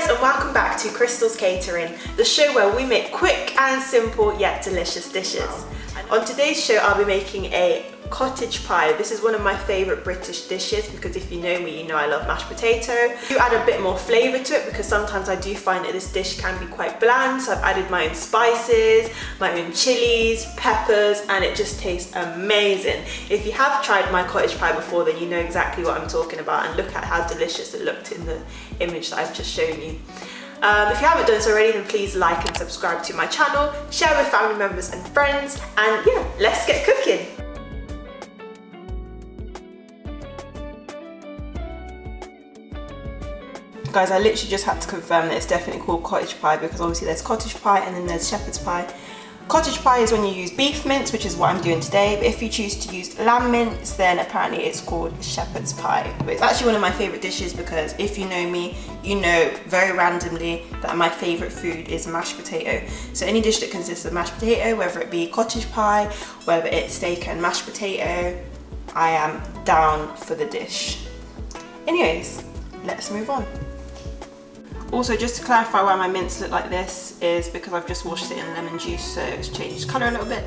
guys, and welcome back to Krystal's Catering, the show where we make quick and simple yet delicious dishes. On today's show I'll be making a cottage pie. This is one of my favourite British dishes because if you know me, you know I love mashed potato. I do add a bit more flavour to it because sometimes I do find that this dish can be quite bland, so I've added my own spices, my own chilies, peppers, and it just tastes amazing. If you have tried my cottage pie before, then you know exactly what I'm talking about, and look at how delicious it looked in the image that I've just shown you. If you haven't done so already, then please like and subscribe to my channel, share with family members and friends, and yeah, let's get cooking. Guys, I literally just had to confirm that it's definitely called cottage pie because obviously there's cottage pie and then there's shepherd's pie. Cottage pie is when you use beef mince, which is what I'm doing today, but if you choose to use lamb mince, then apparently it's called shepherd's pie. But it's actually one of my favourite dishes because if you know me, you know very randomly that my favourite food is mashed potato. So any dish that consists of mashed potato, whether it be cottage pie, whether it's steak and mashed potato, I am down for the dish. Anyways, let's move on. Also, just to clarify why my mince look like this is because I've just washed it in lemon juice, so it's changed colour a little bit.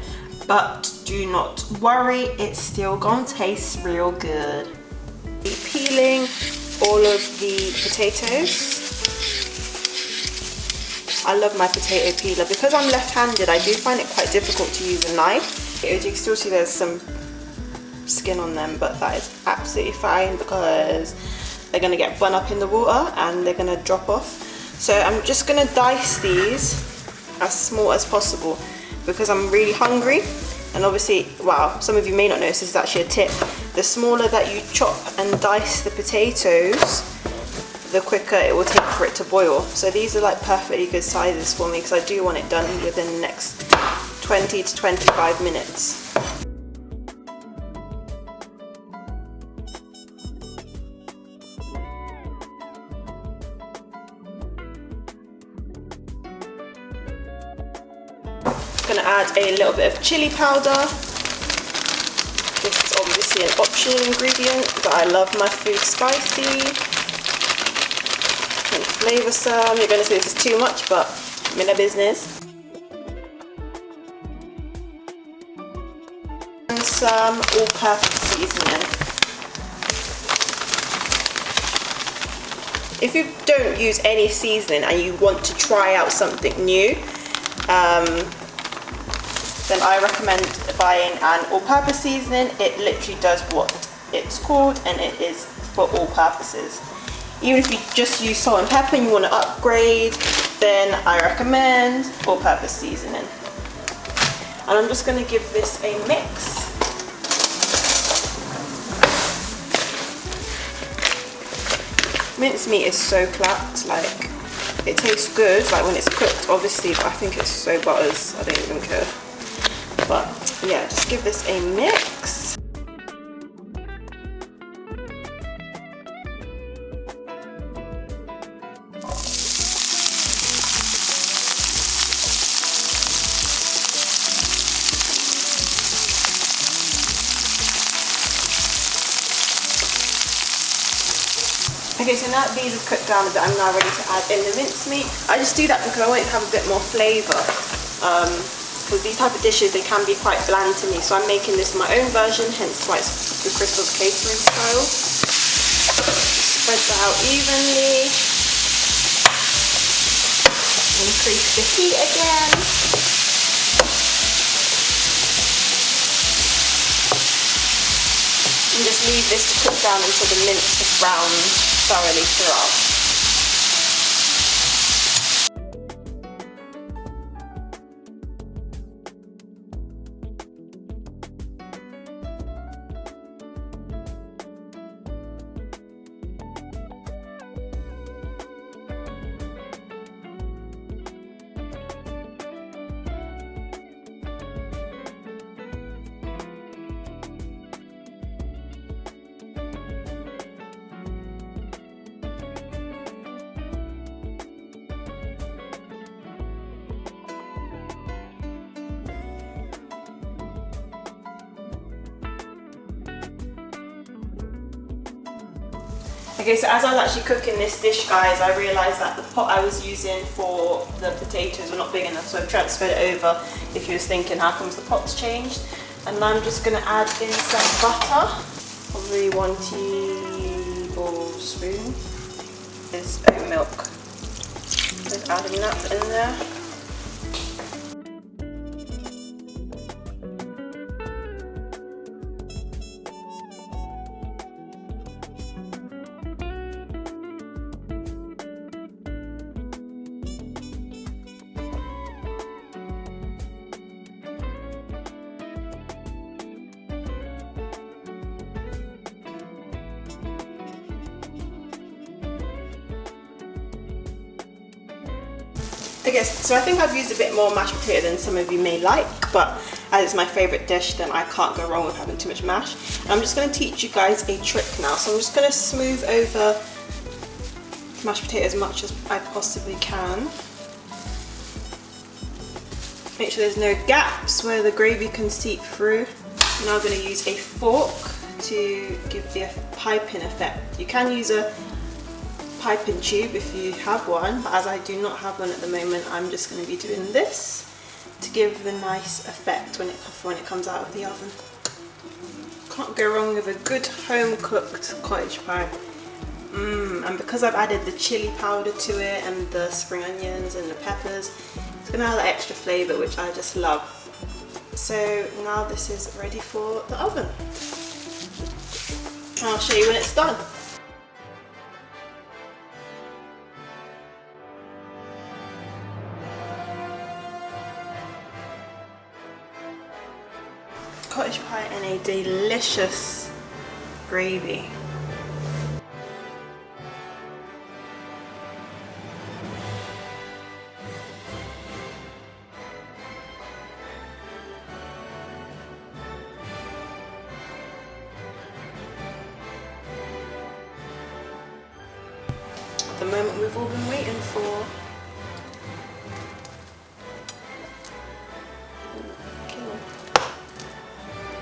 But do not worry, it's still gonna taste real good. Peeling all of the potatoes. I love my potato peeler. Because I'm left-handed, I do find it quite difficult to use a knife. As you can still see there's some skin on them, but that is absolutely fine because they're going to get bun up in the water and they're going to drop off. So I'm just going to dice these as small as possible because I'm really hungry. And obviously, wow, some of you may not know, this is actually a tip. The smaller that you chop and dice the potatoes, the quicker it will take for it to boil. So these are like perfectly good sizes for me because I do want it done within the next 20 to 25 minutes. Going to add a little bit of chilli powder. This is obviously an optional ingredient, but I love my food spicy. And flavour some. You're going to say this is too much, but I'm in a business. And some all-purpose seasoning. If you don't use any seasoning and you want to try out something new, then I recommend buying an all-purpose seasoning. It literally does what it's called and it is for all purposes. Even if you just use salt and pepper and you want to upgrade, then I recommend all-purpose seasoning. And I'm just going to give this a mix. Mincemeat is so clapped, like it tastes good, like when it's cooked obviously, but I think it's so butters, I don't even care. But yeah, just give this a mix. Okay, so now that these have cooked down a bit, I'm now ready to add in the mincemeat. I just do that because I want it to have a bit more flavour. With these type of dishes, they can be quite bland to me, so I'm making this my own version, hence why it's the Krystal's Catering style. Spread that out evenly. Increase the heat again. And just leave this to cook down until the mince is browned thoroughly throughout. Okay, so as I was actually cooking this dish, guys, I realised that the pot I was using for the potatoes were not big enough, so I've transferred it over. If you was thinking, how comes the pot's changed? And I'm just going to add in some butter, probably 1 tablespoon. This oat milk. Just adding that in there. Okay, so I think I've used a bit more mashed potato than some of you may like, but as it's my favourite dish, then I can't go wrong with having too much mash. And I'm just going to teach you guys a trick now. So I'm just going to smooth over mashed potato as much as I possibly can. Make sure there's no gaps where the gravy can seep through. I'm now going to use a fork to give the piping effect. You can use a piping tube if you have one, but as I do not have one at the moment, I'm just going to be doing this to give the nice effect when it comes out of the oven. Can't go wrong with a good home cooked cottage pie. And because I've added the chilli powder to it and the spring onions and the peppers, it's going to have that extra flavour which I just love. So now this is ready for the oven. I'll show you when it's done. Cottage pie and a delicious gravy. The moment we've all been waiting for.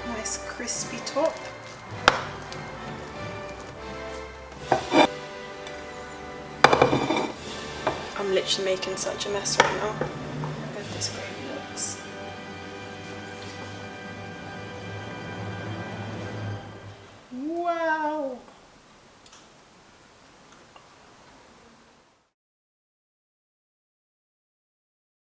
Nice crispy top. I'm literally making such a mess right now.